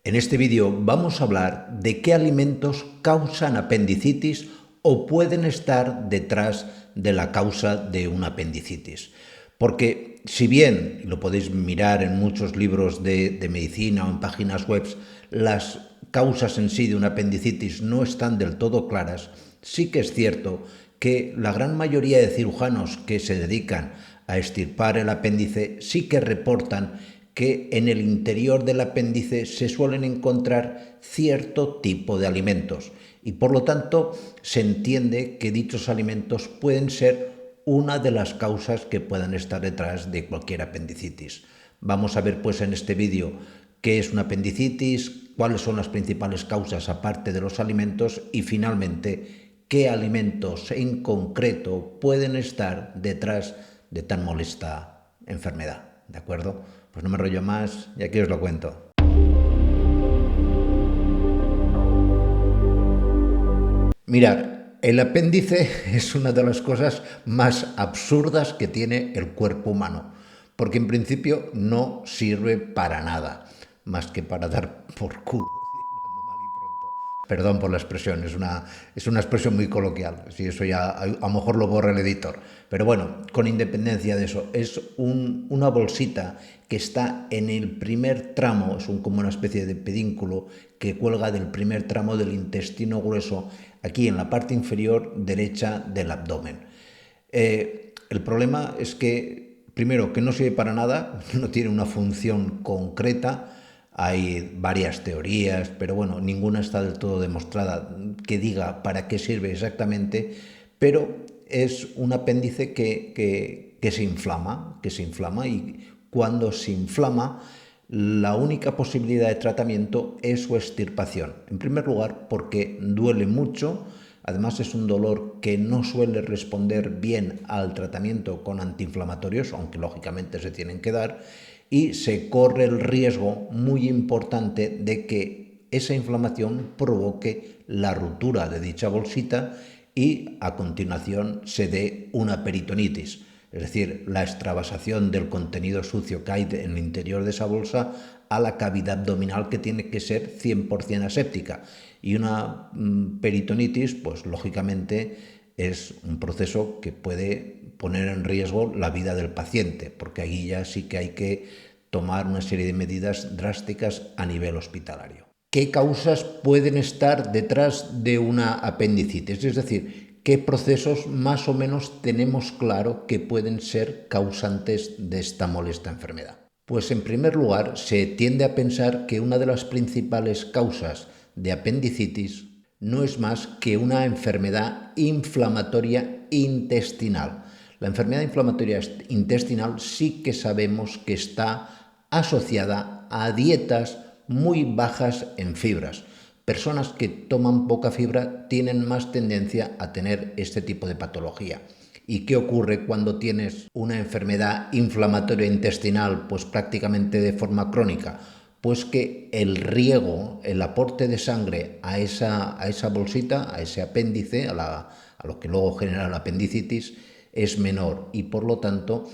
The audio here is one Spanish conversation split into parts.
En este vídeo vamos a hablar de qué alimentos causan apendicitis o pueden estar detrás de la causa de una apendicitis. Porque si bien, lo podéis mirar en muchos libros de medicina o en páginas web, las causas en sí de una apendicitis no están del todo claras, sí que es cierto que la gran mayoría de cirujanos que se dedican a extirpar el apéndice sí que reportan que en el interior del apéndice se suelen encontrar cierto tipo de alimentos y por lo tanto se entiende que dichos alimentos pueden ser una de las causas que puedan estar detrás de cualquier apendicitis. Vamos a ver pues en este vídeo qué es una apendicitis, cuáles son las principales causas aparte de los alimentos y finalmente qué alimentos en concreto pueden estar detrás de tan molesta enfermedad. ¿De acuerdo? Pues no me enrollo más y aquí os lo cuento. Mirad, el apéndice es una de las cosas más absurdas que tiene el cuerpo humano, porque en principio no sirve para nada, más que para dar por culo. Perdón por la expresión, es una expresión muy coloquial. Si eso ya a lo mejor lo borra el editor. Pero bueno, con independencia de eso, es una bolsita que está en el primer tramo, como una especie de pedínculo que cuelga del primer tramo del intestino grueso, aquí en la parte inferior derecha del abdomen. El problema es que, primero, que no sirve para nada, no tiene una función concreta. Hay varias teorías, pero bueno, ninguna está del todo demostrada que diga para qué sirve exactamente, pero es un apéndice que se inflama, y cuando se inflama, la única posibilidad de tratamiento es su extirpación. En primer lugar, porque duele mucho. Además, es un dolor que no suele responder bien al tratamiento con antiinflamatorios, aunque lógicamente se tienen que dar, y se corre el riesgo muy importante de que esa inflamación provoque la ruptura de dicha bolsita y a continuación se dé una peritonitis, es decir, la extravasación del contenido sucio que hay en el interior de esa bolsa a la cavidad abdominal, que tiene que ser 100% aséptica. Y una peritonitis, pues lógicamente es un proceso que puede poner en riesgo la vida del paciente, porque ahí ya sí que hay que tomar una serie de medidas drásticas a nivel hospitalario. ¿Qué causas pueden estar detrás de una apendicitis? Es decir, ¿qué procesos más o menos tenemos claro que pueden ser causantes de esta molesta enfermedad? Pues en primer lugar, se tiende a pensar que una de las principales causas de apendicitis no es más que una enfermedad inflamatoria intestinal. La enfermedad inflamatoria intestinal sí que sabemos que está asociada a dietas muy bajas en fibras. Personas que toman poca fibra tienen más tendencia a tener este tipo de patología. ¿Y qué ocurre cuando tienes una enfermedad inflamatoria intestinal, pues prácticamente de forma crónica? Pues que el riego, el aporte de sangre a esa bolsita, a ese apéndice, a lo que luego genera la apendicitis, es menor y por lo tanto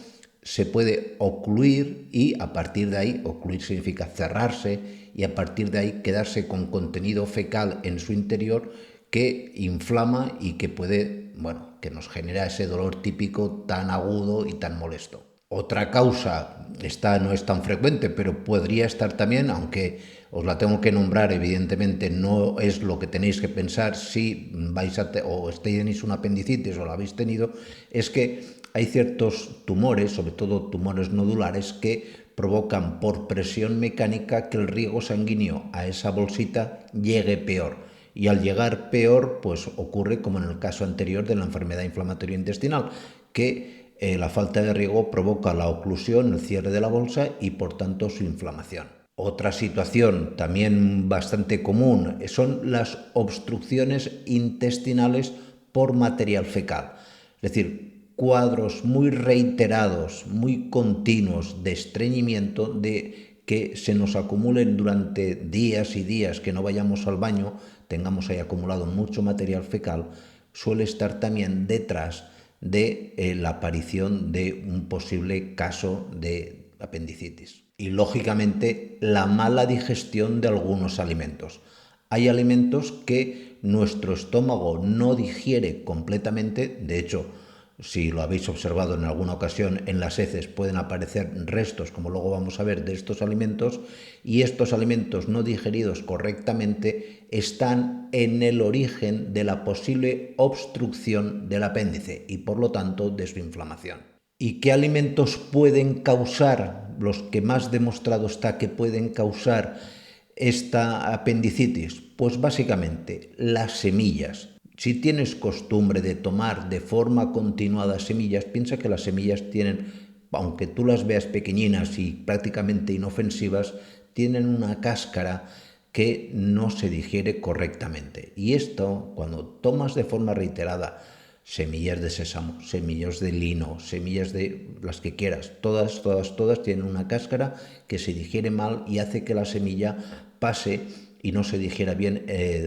se puede ocluir y a partir de ahí, ocluir significa cerrarse, y a partir de ahí quedarse con contenido fecal en su interior que inflama y que puede, que nos genera ese dolor típico tan agudo y tan molesto. Otra causa, esta no es tan frecuente, pero podría estar también, aunque os la tengo que nombrar, evidentemente no es lo que tenéis que pensar si vais o tenéis una apendicitis o la habéis tenido, es que hay ciertos tumores, sobre todo tumores nodulares, que provocan por presión mecánica que el riego sanguíneo a esa bolsita llegue peor. Y al llegar peor, pues ocurre como en el caso anterior de la enfermedad inflamatoria intestinal, que la falta de riego provoca la oclusión, el cierre de la bolsa y por tanto su inflamación. Otra situación también bastante común son las obstrucciones intestinales por material fecal. Es decir, cuadros muy reiterados, muy continuos de estreñimiento, de que se nos acumulen durante días y días, que no vayamos al baño, tengamos ahí acumulado mucho material fecal, suele estar también detrás de la aparición de un posible caso de apendicitis. Y lógicamente la mala digestión de algunos alimentos. Hay alimentos que nuestro estómago no digiere completamente, de hecho, si lo habéis observado en alguna ocasión, en las heces pueden aparecer restos, como luego vamos a ver, de estos alimentos, y estos alimentos no digeridos correctamente están en el origen de la posible obstrucción del apéndice y por lo tanto de su inflamación. ¿Y qué alimentos pueden causar, los que más demostrado está que pueden causar esta apendicitis? Pues básicamente las semillas. Si tienes costumbre de tomar de forma continuada semillas, piensa que las semillas tienen, aunque tú las veas pequeñinas y prácticamente inofensivas, tienen una cáscara que no se digiere correctamente. Y esto, cuando tomas de forma reiterada semillas de sésamo, semillas de lino, semillas de las que quieras, todas tienen una cáscara que se digiere mal y hace que la semilla pase y no se digiera bien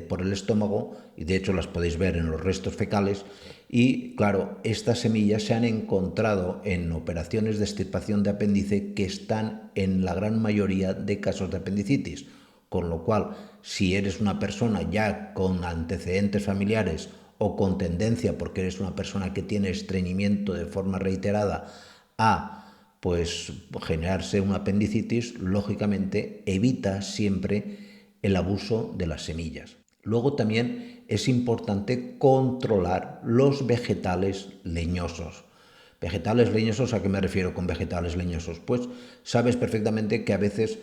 por el estómago, y de hecho las podéis ver en los restos fecales. Y claro, estas semillas se han encontrado en operaciones de extirpación de apéndice que están en la gran mayoría de casos de apendicitis, con lo cual, si eres una persona ya con antecedentes familiares o con tendencia, porque eres una persona que tiene estreñimiento de forma reiterada, a pues generarse una apendicitis, lógicamente evita siempre el abuso de las semillas. Luego también es importante controlar los vegetales leñosos. ¿Vegetales leñosos? ¿A qué me refiero con vegetales leñosos? Pues sabes perfectamente que a veces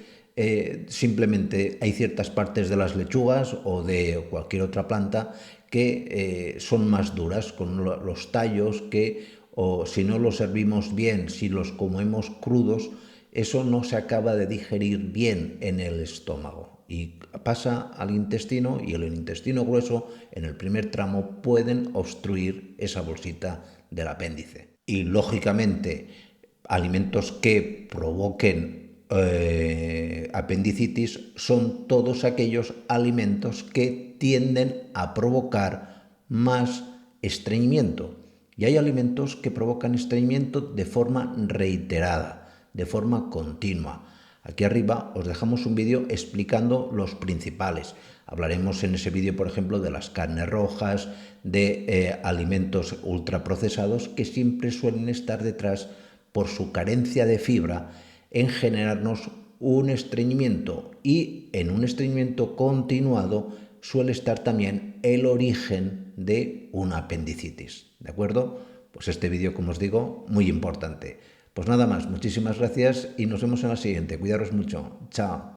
simplemente hay ciertas partes de las lechugas o de cualquier otra planta que son más duras con los tallos, que o si no los servimos bien, si los comemos crudos, eso no se acaba de digerir bien en el estómago y pasa al intestino, y el intestino grueso en el primer tramo pueden obstruir esa bolsita del apéndice. Y lógicamente alimentos que provoquen apendicitis son todos aquellos alimentos que tienden a provocar más estreñimiento. Y hay alimentos que provocan estreñimiento de forma reiterada, de forma continua. Aquí arriba os dejamos un vídeo explicando los principales. Hablaremos en ese vídeo, por ejemplo, de las carnes rojas, de alimentos ultraprocesados que siempre suelen estar detrás, por su carencia de fibra, en generarnos un estreñimiento, y en un estreñimiento continuado suele estar también el origen de una apendicitis. ¿De acuerdo? Pues este vídeo, como os digo, muy importante. Pues nada más, muchísimas gracias y nos vemos en la siguiente. Cuidaros mucho. Chao.